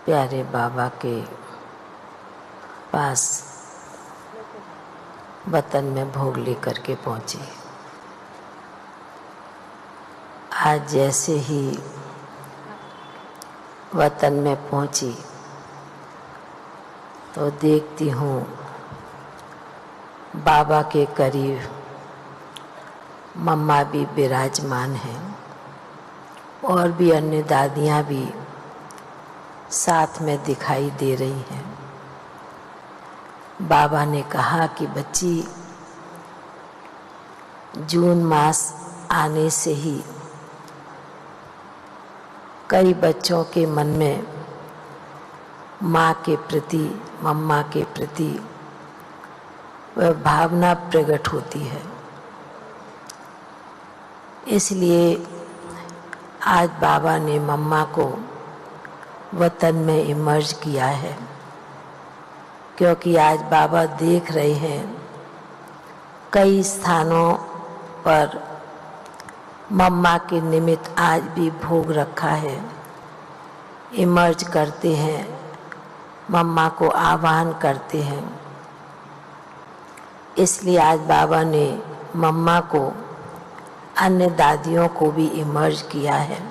प्यारे बाबा के पास वतन में भोग लेकर के पहुंची। आज जैसे ही वतन में पहुंची तो देखती हूँ बाबा के करीब मम्मा भी विराजमान हैं और भी अन्य दादियाँ भी साथ में दिखाई दे रही हैं। बाबा ने कहा कि बच्ची, जून मास आने से ही कई बच्चों के मन में माँ के प्रति, मम्मा के प्रति वह भावना प्रकट होती है। इसलिए आज बाबा ने मम्मा को वतन में इमर्ज किया है, क्योंकि आज बाबा देख रहे हैं कई स्थानों पर मम्मा के निमित्त आज भी भोग रखा है। इमर्ज करते हैं, मम्मा को आह्वान करते हैं। इसलिए आज बाबा ने मम्मा को, अन्य दादियों को भी इमर्ज किया है।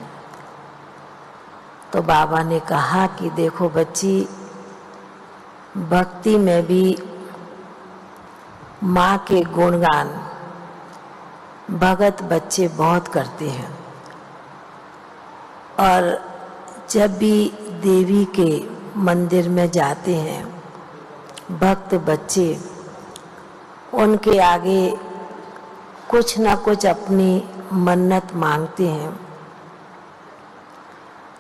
तो बाबा ने कहा कि देखो बच्ची, भक्ति में भी माँ के गुणगान भगत बच्चे बहुत करते हैं, और जब भी देवी के मंदिर में जाते हैं भक्त बच्चे, उनके आगे कुछ न कुछ अपनी मन्नत मांगते हैं,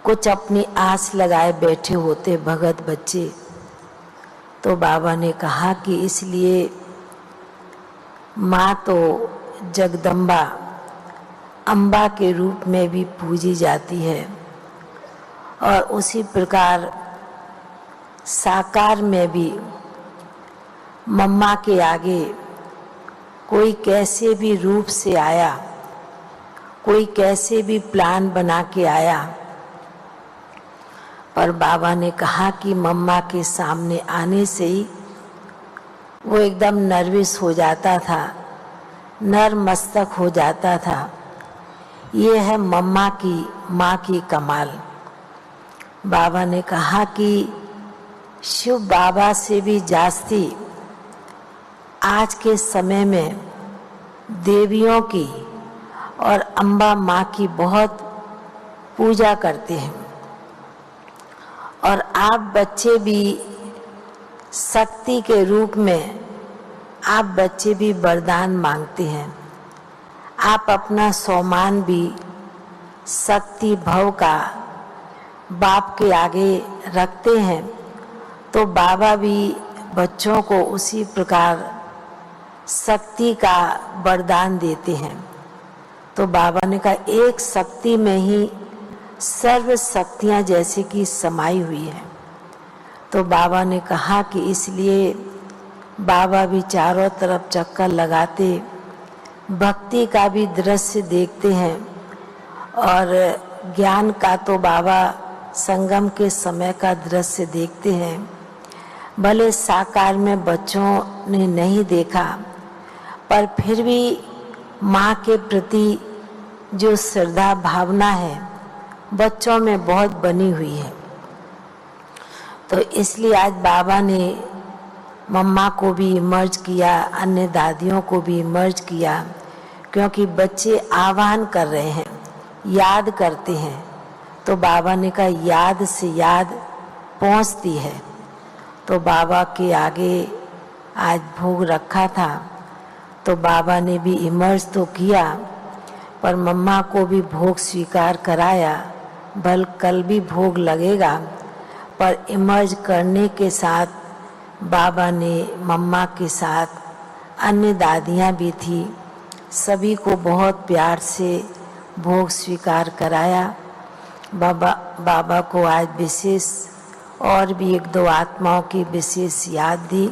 कुछ अपनी आस लगाए बैठे होते भगत बच्चे। तो बाबा ने कहा कि इसलिए माँ तो जगदम्बा, अम्बा के रूप में भी पूजी जाती है, और उसी प्रकार साकार में भी मम्मा के आगे कोई कैसे भी रूप से आया, कोई कैसे भी प्लान बना के आया, पर बाबा ने कहा कि मम्मा के सामने आने से ही वो एकदम नर्वस हो जाता था, नर मस्तक हो जाता था। ये है मम्मा की, माँ की कमाल। बाबा ने कहा कि शिव बाबा से भी जास्ती आज के समय में देवियों की और अम्बा माँ की बहुत पूजा करते हैं, और आप बच्चे भी शक्ति के रूप में, आप बच्चे भी वरदान मांगते हैं। आप अपना सोमान भी शक्ति भव का बाप के आगे रखते हैं, तो बाबा भी बच्चों को उसी प्रकार शक्ति का वरदान देते हैं। तो बाबा ने कहा एक शक्ति में ही सर्व शक्तियाँ जैसे कि समाई हुई है। तो बाबा ने कहा कि इसलिए बाबा भी चारों तरफ चक्कर लगाते, भक्ति का भी दृश्य देखते हैं, और ज्ञान का तो बाबा संगम के समय का दृश्य देखते हैं। भले साकार में बच्चों ने नहीं देखा, पर फिर भी माँ के प्रति जो श्रद्धा भावना है बच्चों में बहुत बनी हुई है। तो इसलिए आज बाबा ने मम्मा को भी इमर्ज किया, अन्य दादियों को भी इमर्ज किया, क्योंकि बच्चे आह्वान कर रहे हैं, याद करते हैं। तो बाबा ने कहा याद से याद पहुंचती है। तो बाबा के आगे आज भोग रखा था, तो बाबा ने भी इमर्ज तो किया, पर मम्मा को भी भोग स्वीकार कराया। भल कल भी भोग लगेगा, पर इमर्ज करने के साथ बाबा ने मम्मा के साथ अन्य दादियाँ भी थी, सभी को बहुत प्यार से भोग स्वीकार कराया। बाबा को आज विशेष और भी एक दो आत्माओं की विशेष याद दी।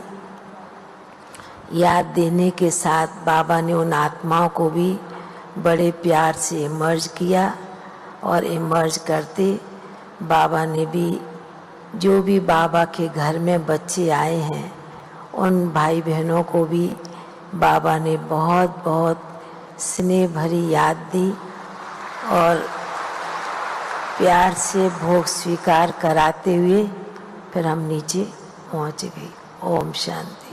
याद देने के साथ बाबा ने उन आत्माओं को भी बड़े प्यार से इमर्ज किया, और इमर्ज करते बाबा ने भी जो भी बाबा के घर में बच्चे आए हैं उन भाई बहनों को भी बाबा ने बहुत बहुत स्नेह भरी याद दी और प्यार से भोग स्वीकार कराते हुए फिर हम नीचे पहुंच गए। ओम शांति।